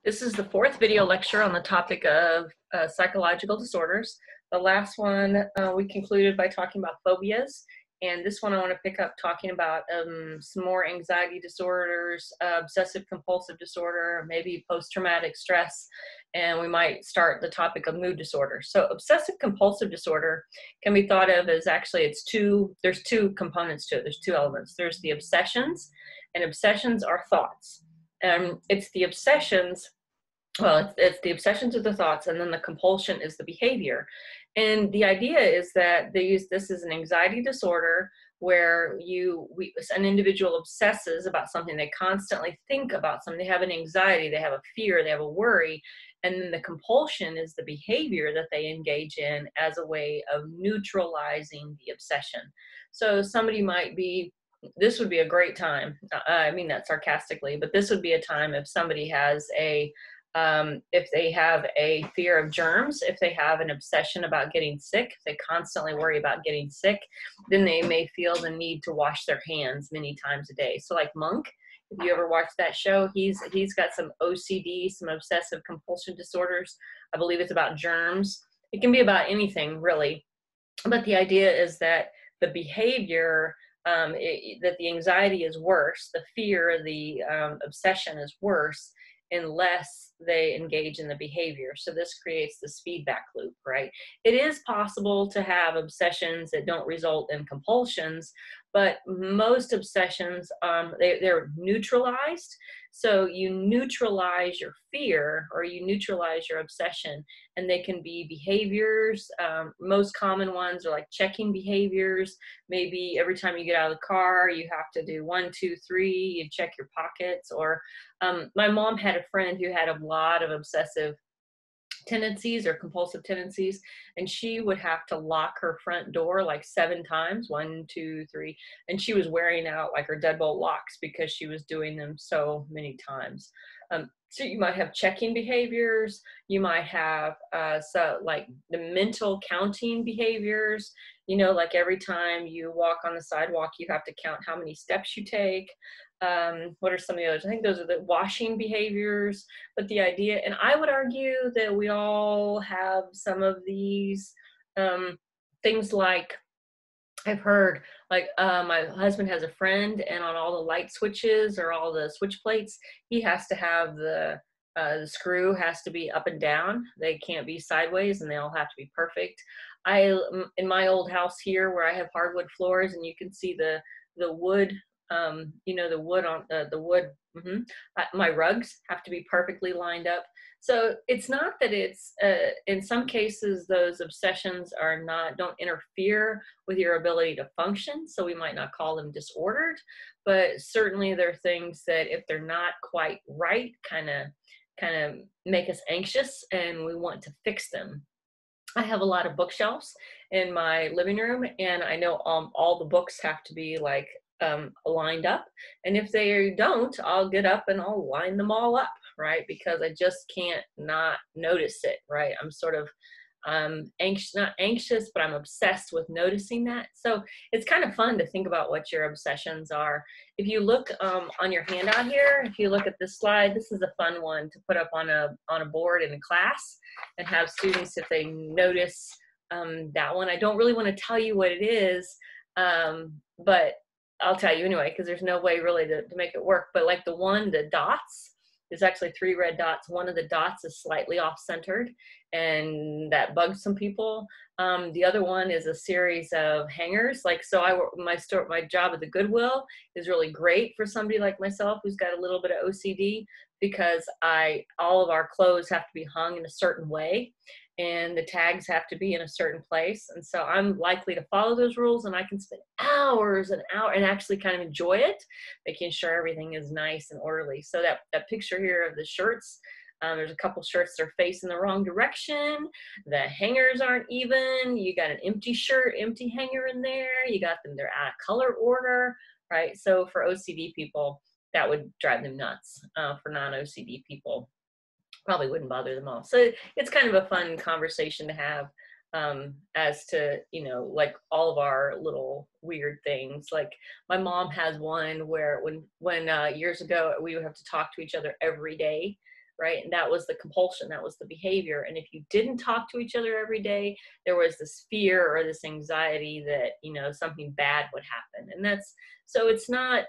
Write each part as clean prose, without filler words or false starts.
This is the fourth video lecture on the topic of psychological disorders. The last one we concluded by talking about phobias, and this one I want to pick up talking about some more anxiety disorders, obsessive compulsive disorder, maybe post-traumatic stress, and we might start the topic of mood disorders. So obsessive compulsive disorder can be thought of as actually there's two components to it. There's two elements. There's the obsessions, and obsessions are thoughts. It's the obsessions, it's the obsessions of the thoughts, and then the compulsion is the behavior. And the idea is that this is an anxiety disorder where an individual obsesses about something. They constantly think about something. They have an anxiety, they have a fear, they have a worry, and then the compulsion is the behavior that they engage in as a way of neutralizing the obsession. So somebody might be, this would be a great time, I mean that sarcastically, but this would be a time if somebody has if they have a fear of germs, if they have an obsession about getting sick, if they constantly worry about getting sick, then they may feel the need to wash their hands many times a day. So like Monk, if you ever watched that show, he's got some OCD, some obsessive compulsion disorders. I believe it's about germs. It can be about anything really, but the idea is that the behavior, that the anxiety is worse, the fear, the obsession is worse unless they engage in the behavior. So this creates this feedback loop, right? It is possible to have obsessions that don't result in compulsions, but most obsessions, they're neutralized. So you neutralize your fear or you neutralize your obsession, and they can be behaviors. Most common ones are like checking behaviors. Maybe every time you get out of the car, you have to do 1, 2, 3, you check your pockets. Or my mom had a friend who had a lot of obsessive tendencies or compulsive tendencies, and she would have to lock her front door like 7 times, 1, 2, 3, and she was wearing out like her deadbolt locks because she was doing them so many times. So you might have checking behaviors, you might have so like the mental counting behaviors, like every time you walk on the sidewalk you have to count how many steps you take. What are some of the others? I think those are the washing behaviors. But the idea, and I would argue that we all have some of these things. Like I've heard, like my husband has a friend, and on all the light switches or all the switch plates, he has to have the screw has to be up and down. They can't be sideways, and they all have to be perfect. In my old house here, where I have hardwood floors, and you can see the wood. The wood on the wood. My rugs have to be perfectly lined up. So it's not that it's, in some cases, those obsessions don't interfere with your ability to function. So we might not call them disordered, but certainly there are things that if they're not quite right, kind of make us anxious, and we want to fix them. I have a lot of bookshelves in my living room, and I know all the books have to be like lined up, and if they don't, I'll get up and I'll line them all up, right? Because I just can't not notice it, right? I'm sort of anxious, not anxious, but I'm obsessed with noticing that. So it's kind of fun to think about what your obsessions are. If you look on your handout here, if you look at this slide, this is a fun one to put up on a board in a class and have students, if they notice that one. I don't really want to tell you what it is, but I'll tell you anyway, because there's no way really to make it work. But like the dots, there's actually 3 red dots. One of the dots is slightly off-centered, and that bugs some people. The other one is a series of hangers. Like, so my job at the Goodwill is really great for somebody like myself who's got a little bit of OCD, because all of our clothes have to be hung in a certain way, and the tags have to be in a certain place. And so I'm likely to follow those rules, and I can spend hours and hours and actually kind of enjoy it, making sure everything is nice and orderly. So that picture here of the shirts, there's a couple shirts that are facing the wrong direction. The hangers aren't even. You got an empty hanger in there. You got them, they're out of color order, right? So for OCD people, that would drive them nuts. For non-OCD people, probably wouldn't bother them all. So it's kind of a fun conversation to have as to, like all of our little weird things. Like my mom has one where when years ago we would have to talk to each other every day right? And that was the compulsion, that was the behavior. And if you didn't talk to each other every day, there was this fear or this anxiety that, you know, something bad would happen. And that's, so it's not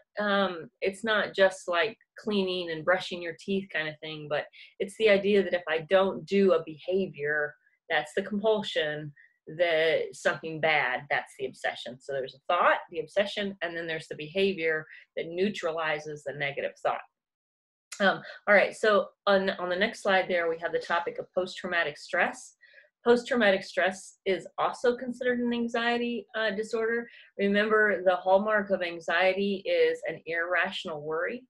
just like cleaning and brushing your teeth kind of thing, but it's the idea that if I don't do a behavior, that's the compulsion, that something bad, that's the obsession. So there's a thought, the obsession, and then there's the behavior that neutralizes the negative thought. All right, so on the next slide there, we have the topic of post-traumatic stress. Post-traumatic stress is also considered an anxiety disorder. Remember, the hallmark of anxiety is an irrational worry.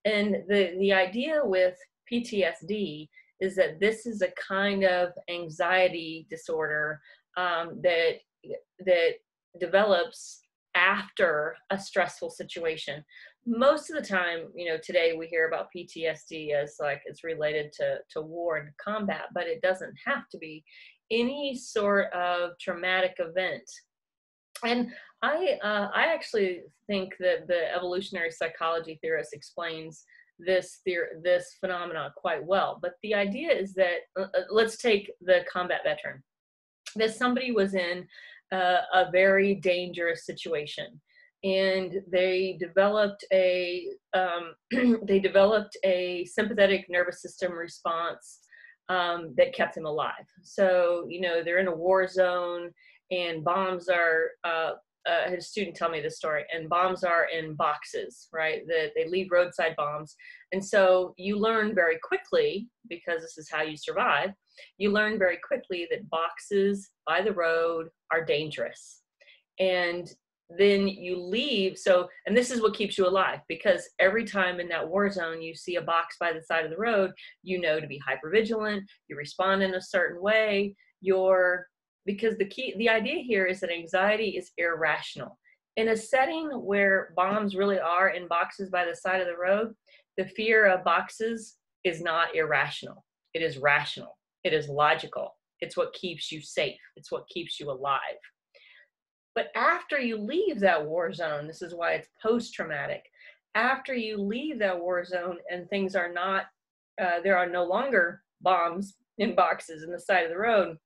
And the idea with PTSD is that this is a kind of anxiety disorder that develops after a stressful situation. Most of the time, you know, today we hear about PTSD as like it's related to war and combat, but it doesn't have to be. Any sort of traumatic event. And I actually think that the evolutionary psychology theorist explains this phenomena quite well. But the idea is that let's take the combat veteran. That somebody was in a very dangerous situation, and they developed a sympathetic nervous system response that kept him alive. So, you know, they're in a war zone, and bombs are. I had a student tell me this story, and bombs are in boxes, right? That they leave roadside bombs, and so you learn very quickly, because this is how you survive. You learn very quickly that boxes by the road are dangerous, and then you leave. So, and this is what keeps you alive, because every time in that war zone you see a box by the side of the road, you know to be hypervigilant, you respond in a certain way, because the idea here is that anxiety is irrational. In a setting where bombs really are in boxes by the side of the road, the fear of boxes is not irrational. It is rational. It is logical. It's what keeps you safe. It's what keeps you alive. But after you leave that war zone, this is why it's post-traumatic. After you leave that war zone and things are not, there are no longer bombs in boxes in the side of the road,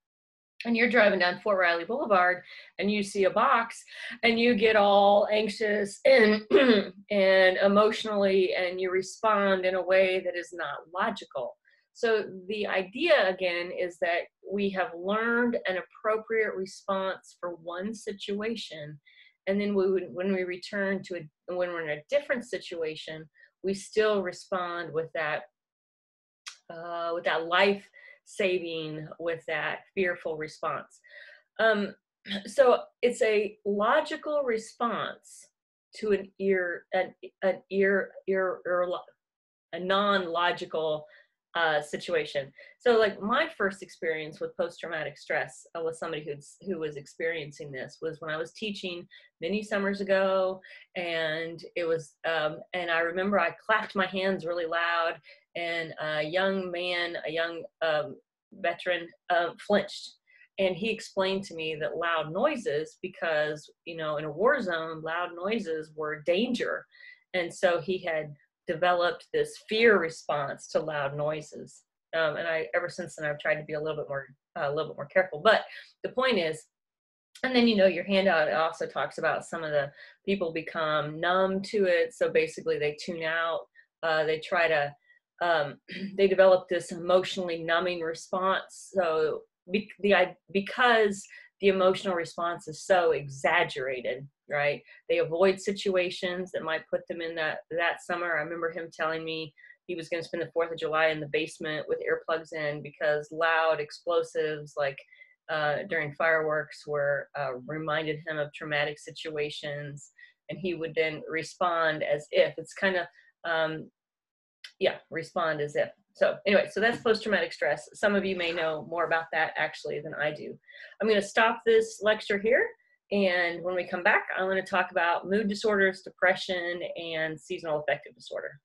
and you're driving down Fort Riley Boulevard and you see a box and you get all anxious and and emotionally, and you respond in a way that is not logical. So the idea again is that we have learned an appropriate response for one situation, and then when we return to when we're in a different situation, we still respond with that life saving, with that fearful response. So it's a logical response to a non-logical situation. So like my first experience with post-traumatic stress with somebody who was experiencing this was when I was teaching many summers ago, and it was and I remember I clapped my hands really loud, and a young veteran flinched, and he explained to me that loud noises, because you know in a war zone loud noises were danger, and so he had developed this fear response to loud noises. And ever since then, I've tried to be a little bit more careful. But the point is, and then, you know, your handout also talks about some of the people become numb to it. So basically they tune out, they try to, they develop this emotionally numbing response. So because the emotional response is so exaggerated, right? They avoid situations that might put them in that summer. I remember him telling me he was going to spend the 4th of July in the basement with earplugs in, because loud explosives like during fireworks reminded him of traumatic situations, and he would then respond as if. It's kind of, respond as if. So anyway, so that's post-traumatic stress. Some of you may know more about that actually than I do. I'm going to stop this lecture here, and when we come back, I'm going to talk about mood disorders, depression, and seasonal affective disorder.